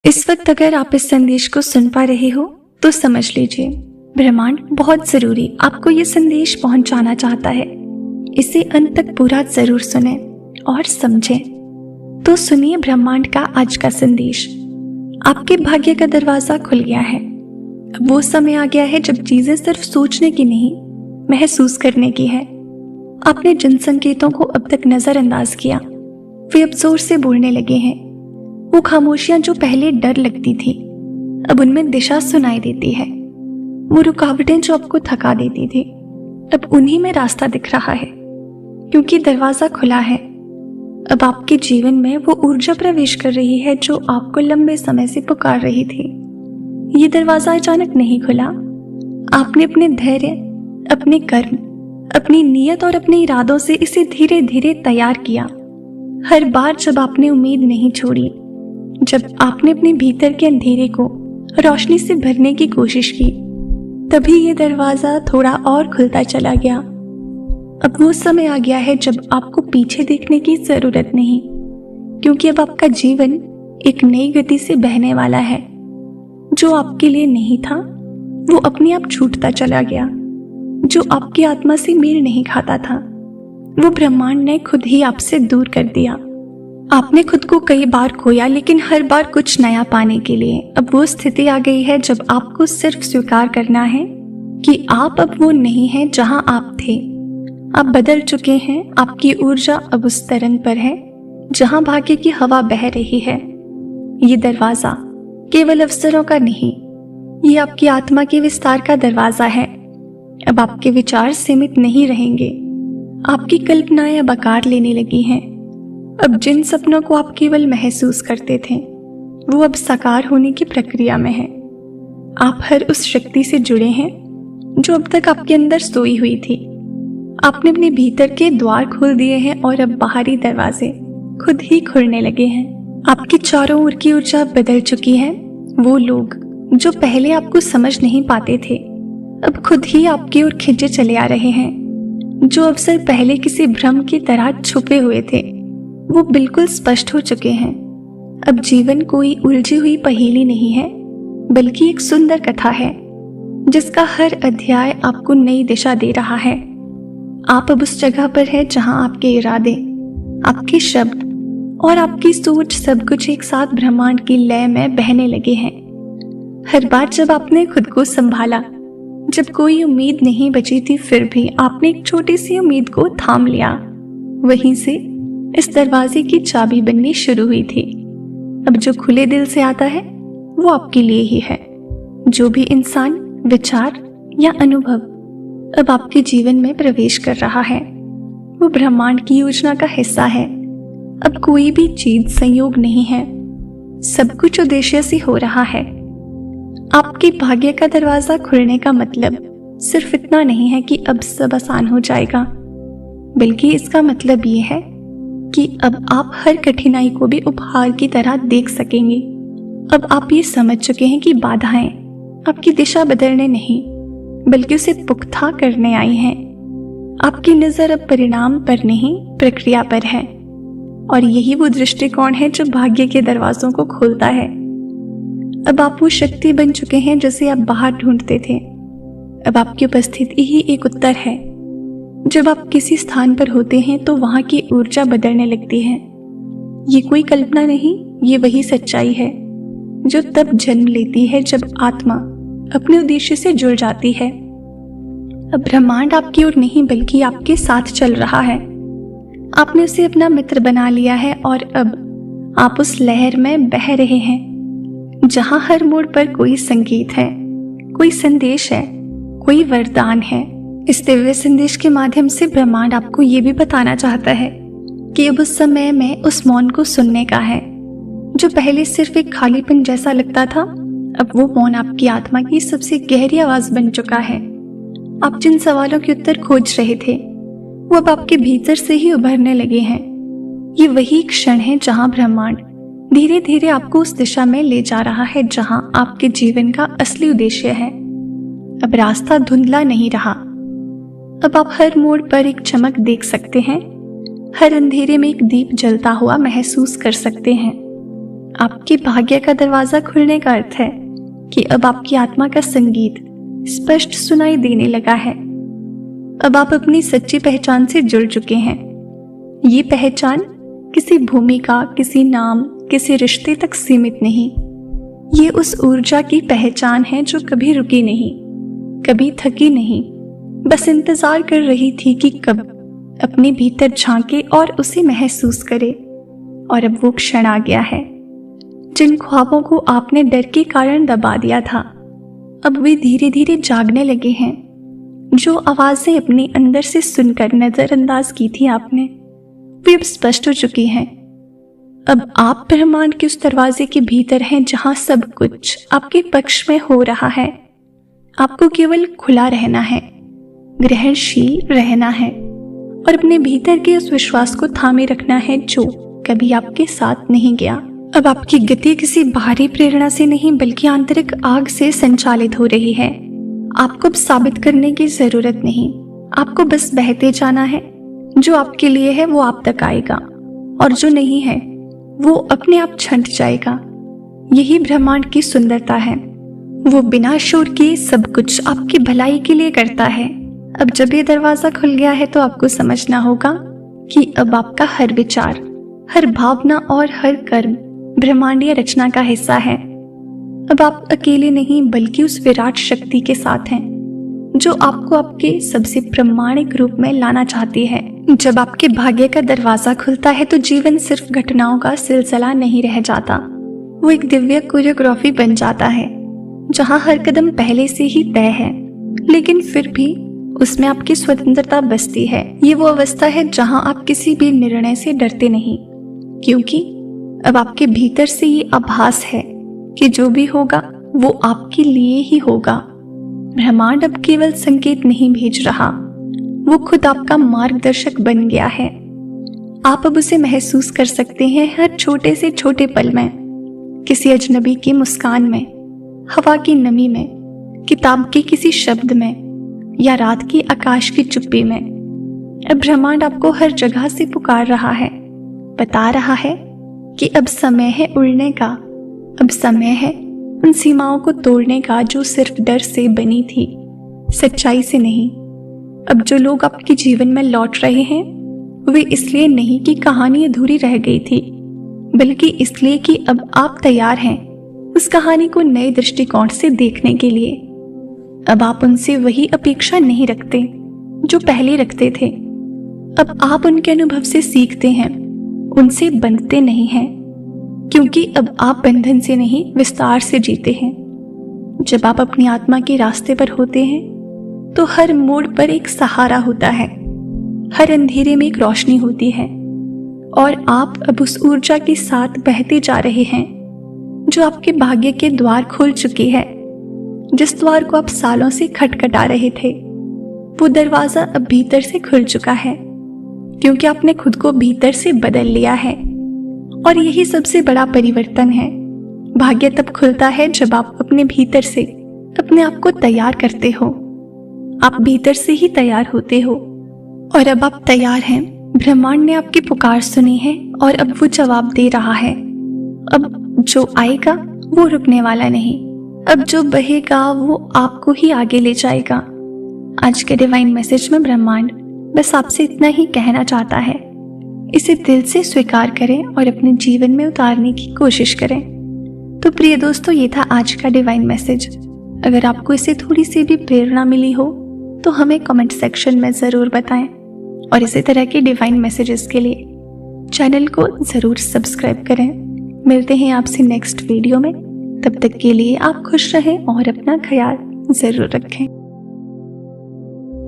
इस वक्त अगर आप इस संदेश को सुन पा रहे हो तो समझ लीजिए ब्रह्मांड बहुत जरूरी आपको ये संदेश पहुंचाना चाहता है। इसे अंत तक पूरा जरूर सुने और समझें। तो सुनिए ब्रह्मांड का आज का संदेश। आपके भाग्य का दरवाजा खुल गया है। अब वो समय आ गया है जब चीजें सिर्फ सोचने की नहीं, महसूस करने की है। आपने जिन संकेतों को अब तक नजरअंदाज किया वे अब जोर से बोलने लगे हैं। वो खामोशियां जो पहले डर लगती थी अब उनमें दिशा सुनाई देती है। वो रुकावटें जो आपको थका देती थी अब उन्हीं में रास्ता दिख रहा है, क्योंकि दरवाजा खुला है। अब आपके जीवन में वो ऊर्जा प्रवेश कर रही है जो आपको लंबे समय से पुकार रही थी। ये दरवाजा अचानक नहीं खुला। आपने अपने धैर्य, अपने कर्म, अपनी नीयत और अपने इरादों से इसे धीरे धीरे तैयार किया। हर बार जब आपने उम्मीद नहीं छोड़ी, जब आपने अपने भीतर के अंधेरे को रोशनी से भरने की कोशिश की, तभी ये दरवाजा थोड़ा और खुलता चला गया। अब वो समय आ गया है जब आपको पीछे देखने की जरूरत नहीं, क्योंकि अब आपका जीवन एक नई गति से बहने वाला है। जो आपके लिए नहीं था वो अपने आप छूटता चला गया। जो आपकी आत्मा से मेल नहीं खाता था वो ब्रह्मांड ने खुद ही आपसे दूर कर दिया। आपने खुद को कई बार खोया, लेकिन हर बार कुछ नया पाने के लिए अब वो स्थिति आ गई है जब आपको सिर्फ स्वीकार करना है कि आप अब वो नहीं हैं जहां आप थे। आप बदल चुके हैं। आपकी ऊर्जा अब उस तरंग पर है जहां भाग्य की हवा बह रही है। ये दरवाजा केवल अवसरों का नहीं, ये आपकी आत्मा के विस्तार का दरवाजा है। अब आपके विचार सीमित नहीं रहेंगे। आपकी कल्पनाएं अब आकार लेने लगी हैं। अब जिन सपनों को आप केवल महसूस करते थे वो अब साकार होने की प्रक्रिया में है। आप हर उस शक्ति से जुड़े हैं जो अब तक आपके अंदर सोई हुई थी। आपने अपने भीतर के द्वार खोल दिए हैं और अब बाहरी दरवाजे खुद ही खुलने लगे हैं। आपके चारों ओर की ऊर्जा बदल चुकी है। वो लोग जो पहले आपको समझ नहीं पाते थे अब खुद ही आपकी ओर खींचे चले आ रहे हैं। जो अवसर पहले किसी भ्रम की तरह छुपे हुए थे वो बिल्कुल स्पष्ट हो चुके हैं। अब जीवन कोई उलझी हुई पहेली नहीं है, बल्कि एक सुंदर कथा है जिसका हर अध्याय आपको नई दिशा दे रहा है। आप अब उस जगह पर है जहां आपके इरादे, आपके शब्द और आपकी सोच सब कुछ एक साथ ब्रह्मांड की लय में बहने लगे हैं। हर बार जब आपने खुद को संभाला, जब कोई उम्मीद नहीं बची थी, फिर भी आपने एक छोटी सी उम्मीद को थाम लिया। वहीं से इस दरवाजे की चाबी बननी शुरू हुई थी। अब जो खुले दिल से आता है वो आपके लिए ही है। जो भी इंसान, विचार या अनुभव अब आपके जीवन में प्रवेश कर रहा है वो ब्रह्मांड की योजना का हिस्सा है। अब कोई भी चीज संयोग नहीं है, सब कुछ उद्देश्य से हो रहा है। आपके भाग्य का दरवाजा खुलने का मतलब सिर्फ इतना नहीं है कि अब सब आसान हो जाएगा, बल्कि इसका मतलब ये है कि अब आप हर कठिनाई को भी उपहार की तरह देख सकेंगे। अब आप ये समझ चुके हैं कि बाधाएं आपकी दिशा बदलने नहीं, बल्कि उसे पुख्ता करने आई हैं। आपकी नजर अब परिणाम पर नहीं, प्रक्रिया पर है। और यही वो दृष्टिकोण है जो भाग्य के दरवाजों को खोलता है। अब आप वो शक्ति बन चुके हैं जिसे आप बाहर ढूंढते थे। अब आपकी उपस्थिति ही एक उत्तर है। जब आप किसी स्थान पर होते हैं तो वहां की ऊर्जा बदलने लगती है। ये कोई कल्पना नहीं, ये वही सच्चाई है जो तब जन्म लेती है जब आत्मा अपने उद्देश्य से जुड़ जाती है। अब ब्रह्मांड आपकी ओर नहीं बल्कि आपके साथ चल रहा है। आपने उसे अपना मित्र बना लिया है और अब आप उस लहर में बह रहे हैं जहां हर मोड़ पर कोई संगीत है, कोई संदेश है, कोई वरदान है। इस दिव्य संदेश के माध्यम से ब्रह्मांड आपको ये भी बताना चाहता है कि अब उस समय में उस मौन को सुनने का है जो पहले सिर्फ एक खालीपन जैसा लगता था। अब वो मौन आपकी आत्मा की सबसे गहरी आवाज बन चुका है। आप जिन सवालों के उत्तर खोज रहे थे वो अब आपके भीतर से ही उभरने लगे हैं। ये वही क्षण है जहां ब्रह्मांड धीरे धीरे आपको उस दिशा में ले जा रहा है जहां आपके जीवन का असली उद्देश्य है। अब रास्ता धुंधला नहीं रहा। अब आप हर मोड़ पर एक चमक देख सकते हैं, हर अंधेरे में एक दीप जलता हुआ महसूस कर सकते हैं। आपके भाग्य का दरवाजा खुलने का अर्थ है कि अब आपकी आत्मा का संगीत स्पष्ट सुनाई देने लगा है। अब आप अपनी सच्ची पहचान से जुड़ चुके हैं। ये पहचान किसी भूमिका, किसी नाम, किसी रिश्ते तक सीमित नहीं। ये उस ऊर्जा की पहचान है जो कभी रुकी नहीं, कभी थकी नहीं, बस इंतजार कर रही थी कि कब अपने भीतर झांके और उसे महसूस करे। और अब वो क्षण आ गया है। जिन ख्वाबों को आपने डर के कारण दबा दिया था, अब वे धीरे धीरे जागने लगे हैं। जो आवाजें अपने अंदर से सुनकर नजरअंदाज की थी आपने, वे अब स्पष्ट हो चुकी हैं। अब आप ब्रह्मांड के उस दरवाजे के भीतर हैं जहां सब कुछ आपके पक्ष में हो रहा है। आपको केवल खुला रहना है, ग्रहणशील रहना है और अपने भीतर के उस विश्वास को थामे रखना है जो कभी आपके साथ नहीं गया। अब आपकी गति किसी बाहरी प्रेरणा से नहीं बल्कि आंतरिक आग से संचालित हो रही है। आपको अब साबित करने की जरूरत नहीं, आपको बस बहते जाना है। जो आपके लिए है वो आप तक आएगा और जो नहीं है वो अपने आप छंट जाएगा। यही ब्रह्मांड की सुंदरता है। वो बिना शोर किए सब कुछ आपकी भलाई के लिए करता है। अब जब ये दरवाजा खुल गया है तो आपको समझना होगा कि अब आपका हर विचार, हर भावना और हर कर्म ब्रह्मांडीय रचना का हिस्सा है। अब आप अकेले नहीं बल्कि उस विराट शक्ति के साथ हैं जो आपको आपके सबसे प्रामाणिक रूप में लाना चाहती है। जब आपके भाग्य का दरवाजा खुलता है तो जीवन सिर्फ घटनाओं का सिलसिला नहीं रह जाता, वो एक दिव्य कोरियोग्राफी बन जाता है जहां हर कदम पहले से ही तय है, लेकिन फिर भी उसमें आपकी स्वतंत्रता बसती है। ये वो अवस्था है जहां आप किसी भी निर्णय से डरते नहीं, क्योंकि अब आपके भीतर से ये आभास है कि जो भी होगा वो आपके लिए ही होगा। ब्रह्मांड अब केवल संकेत नहीं भेज रहा, वो खुद आपका मार्गदर्शक बन गया है। आप अब उसे महसूस कर सकते हैं हर छोटे से छोटे पल में, किसी अजनबी की मुस्कान में, हवा की नमी में, किताब के किसी शब्द में या रात की आकाश की चुप्पी में। अब ब्रह्मांड आपको हर जगह से पुकार रहा है, बता रहा है कि अब समय है उड़ने का, अब समय है उन सीमाओं को तोड़ने का जो सिर्फ डर से बनी थी, सच्चाई से नहीं। अब जो लोग आपके जीवन में लौट रहे हैं वे इसलिए नहीं कि कहानी अधूरी रह गई थी, बल्कि इसलिए कि अब आप तैयार हैं उस कहानी को नए दृष्टिकोण से देखने के लिए। अब आप उनसे वही अपेक्षा नहीं रखते जो पहले रखते थे। अब आप उनके अनुभव से सीखते हैं, उनसे बंधते नहीं हैं, क्योंकि अब आप बंधन से नहीं विस्तार से जीते हैं। जब आप अपनी आत्मा के रास्ते पर होते हैं तो हर मोड़ पर एक सहारा होता है, हर अंधेरे में एक रोशनी होती है और आप अब उस ऊर्जा के साथ बहते जा रहे हैं जो आपके भाग्य के द्वार खोल चुकी है। जिस द्वार को आप सालों से खटखटा रहे थे वो दरवाजा अब भीतर से खुल चुका है, क्योंकि आपने खुद को भीतर से बदल लिया है। और यही सबसे बड़ा परिवर्तन है। भाग्य तब खुलता है जब आप अपने भीतर से अपने आप को तैयार करते हो। आप भीतर से ही तैयार होते हो और अब आप तैयार हैं। ब्रह्मांड ने आपकी पुकार सुनी है और अब वो जवाब दे रहा है। अब जो आएगा वो रुकने वाला नहीं, अब जो बहेगा वो आपको ही आगे ले जाएगा। आज के डिवाइन मैसेज में ब्रह्मांड बस आपसे इतना ही कहना चाहता है, इसे दिल से स्वीकार करें और अपने जीवन में उतारने की कोशिश करें। तो प्रिय दोस्तों, ये था आज का डिवाइन मैसेज। अगर आपको इससे थोड़ी सी भी प्रेरणा मिली हो तो हमें कमेंट सेक्शन में ज़रूर बताएं और इसी तरह के डिवाइन मैसेजेस के लिए चैनल को ज़रूर सब्सक्राइब करें। मिलते हैं आपसे नेक्स्ट वीडियो में। तब तक के लिए आप खुश रहें और अपना ख्याल ज़रूर रखें।